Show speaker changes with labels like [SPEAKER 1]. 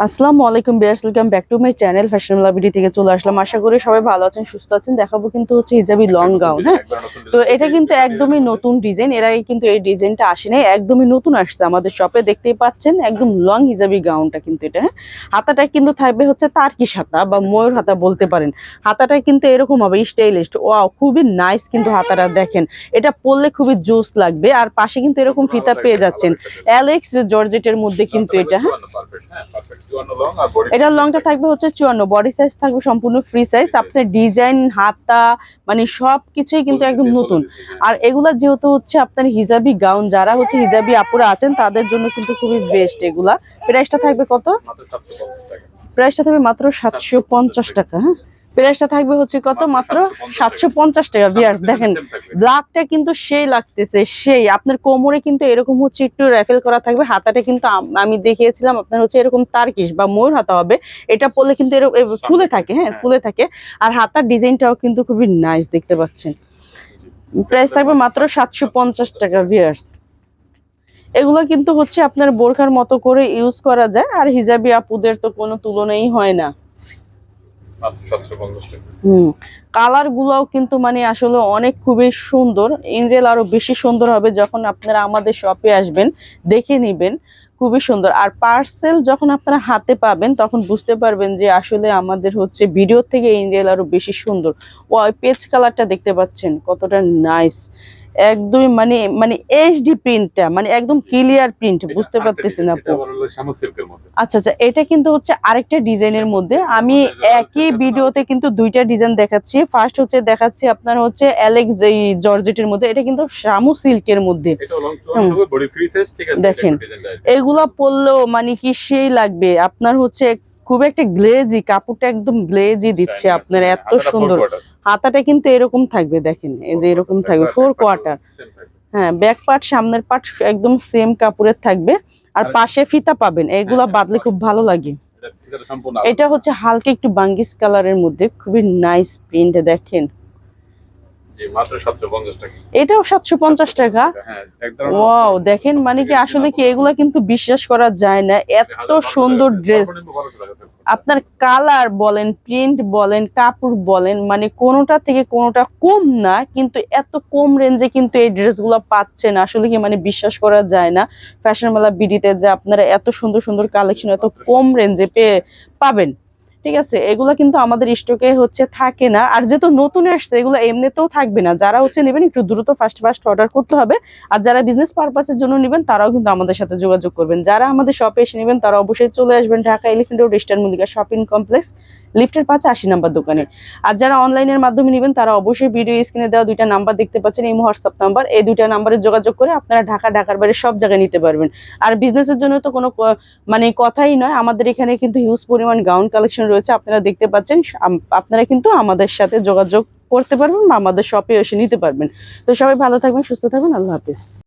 [SPEAKER 1] আসসালামু আলাইকুম viewers, welcome back to my channel fashionable BD থেকে চলে আসলাম। আশা করি সবাই ভালো আছেন, সুস্থ আছেন। দেখাবো কিন্তু হচ্ছে হিজাবি লং গাউন। হ্যাঁ, তো এটা কিন্তু একদমই নতুন ডিজাইন, এর আগে কিন্তু এই ডিজাইনটা আসে নাই, একদমই নতুন আসছে আমাদের শপে। দেখতেই পাচ্ছেন একদম লং হিজাবি গাউনটা কিন্তু এটা। হ্যাঁ, হাতাটা কিন্তু থাকবে হচ্ছে তার্কিশ হাতা বা ময়ূর হাতা বলতে পারেন। হাতাটা কিন্তু এরকম হবে স্টাইলিশ। ওয়াও, খুবই নাইস কিন্তু হাতাটা দেখেন, এটা পরলে খুবই জোস লাগবে। আর পাশে কিন্তু এরকম ফিতা পেয়ে যাচ্ছেন অ্যালেক্স জর্জেটের মধ্যে কিন্তু এটা। হ্যাঁ, এটা লংটা থাকবে হচ্ছে 54, বডি সাইজ থাকবে সম্পূর্ণ ফ্রি সাইজ। আপনার ডিজাইন হাতা মানে সবকিছুই কিন্তু একদম নতুন। আর এগুলা যেহেতু হচ্ছে আপনার হিজাবি গাউন, যারা হচ্ছে হিজাবি আপুরা আছেন তাদের জন্য কিন্তু খুবই বেস্ট এগুলা। প্রাইসটা থাকবে কত? প্রাইসটা থাকবে মাত্র 750 টাকা। হ্যাঁ, প্রাইসটা থাকবে হচ্ছে কত? মাত্র 750 টাকা। ভিউয়ার্স দেখেন, ব্ল্যাকটা কিন্তু সেই লাগতেছে, সেই আপনার কোমরে কিন্তু এরকম হচ্ছে একটু র্যাফেল করা থাকবে। হাতাটা কিন্তু আমি দেখিয়েছিলাম আপনার হচ্ছে এরকম তার্কিশ বা ময়ূর হাতা হবে। এটা পরলে কিন্তু এরকম ফুলে থাকে। হ্যাঁ, ফুলে থাকে। আর হাতার ডিজাইনটাও কিন্তু খুবই নাইস দেখতে পাচ্ছেন। প্রাইস থাকবে মাত্র 750 টাকা। ভিউয়ার্স এগুলো কিন্তু হচ্ছে আপনার বোরখার মতো করে ইউজ করা যায়। আর হিজাবি আপুদের তো কোনো তুলনাই হয় না। কালার গুলাও কিন্তু মানে আসলে অনেক খুবই সুন্দর। ইনরিয়েল আরো বেশি সুন্দর হবে যখন আপনারা আমাদের শপে আসবেন, দেখে নিবেন। খুবই সুন্দর। আর পার্সেল যখন আপনারা হাতে পাবেন তখন বুঝতে পারবেন যে আসলে আমাদের হচ্ছে ভিডিও থেকে ইনরিয়েল আরো বেশি সুন্দর। ওই পেজ কালারটা দেখতে পাচ্ছেন কতটা নাইস, একদমই মানে মানে এইচডি প্রিন্টটা মানে একদম ক্লিয়ার প্রিন্ট, বুঝতে পারতেছেন আপু? আচ্ছা আচ্ছা, এটা কিন্তু হচ্ছে আরেকটা ডিজাইনের মধ্যে। আমি একই ভিডিওতে কিন্তু দুইটা ডিজাইন দেখাচ্ছি। ফার্স্ট হচ্ছে দেখাচ্ছি আপনার হচ্ছে অ্যালেক্স এই জর্জেটের মধ্যে, এটা কিন্তু শামু সিল্কের মধ্যে। দেখেন এগুলা পরলেও মানে কি সেই লাগবে আপনার হচ্ছে, খুব একটা গ্লেজি, কাপড়টা একদম গ্লেজি দিচ্ছে আপনার, এত সুন্দর। হাতাটা কিন্তু এরকম থাকবে, দেখেন এই যে এরকম থাকবে 4 কোয়ার্টার। হ্যাঁ, ব্যাক পার্ট সামনের পার্ট একদম সেম কাপড়ের থাকবে। আর পাশে ফিতা পাবেন, এগুলা বাদলে খুব ভালো লাগে। এটা হচ্ছে হালকা একটু বাঙ্গিস কালারের মধ্যে, খুবই নাইস প্রিন্ট দেখেন। এটাও 750 টাকা। ওয়াও, দেখেন মানে কি আসলে কি এগুলা কিন্তু বিশ্বাস করা যায় না, এত সুন্দর ড্রেস। আপনার কালার বলেন, প্রিন্ট বলেন, কাপড় বলেন, মানে কোনোটা থেকে কোনোটা কম না। কিন্তু এত কম রেঞ্জে কিন্তু এই ড্রেসগুলো পাচ্ছেন, আসলে কি মানে বিশ্বাস করা যায় না। ফ্যাশন মেলা বিডিতে যে আপনারা এত সুন্দর সুন্দর কালেকশন এত কম রেঞ্জে পাবেন। ঠিক আছে, এগুলো কিন্তু আমাদের স্টকে হচ্ছে থাকে না। আর যেহেতু নতুন আসছে এগুলো এমনিতেও থাকবে না। যারা হচ্ছে নেবেন একটু দ্রুত ফার্স্ট ফার্স্ট অর্ডার করতে হবে। আর যারা বিজনেস পারপাসের জন্য নেবেন তারাও কিন্তু আমাদের সাথে যোগাযোগ করবেন। যারা আমাদের শপে এসে নেবেন তারা অবশ্যই চলে আসবেন Dhaka elephant road eastern Mallika shopping complex, লিফটের পাশে 80 নাম্বার দোকানে। আর যারা অনলাইনের মাধ্যমে নেবেন তারা অবশ্যই ভিডিও স্ক্রিনে দেওয়া দুইটা নাম্বার দেখতে পাচ্ছেন, এই হোয়াটসঅ্যাপ নাম্বার, এই দুইটা নাম্বারে যোগাযোগ করে আপনারা ঢাকার বাইরে সব জায়গায় নিতে পারবেন। আর বিজনেসের জন্য তো কোনো মানে কথাই নয়, আমাদের এখানে কিন্তু হিউজ পরিমাণ গাউন কালেকশন রয়েছে, আপনারা দেখতে পাচ্ছেন। আপনারা কিন্তু আমাদের সাথে যোগাযোগ করতে পারবেন বা আমাদের শপে এসে নিতে পারবেন। তো সবাই ভালো থাকবেন, সুস্থ থাকবেন, আল্লাহ হাফেজ।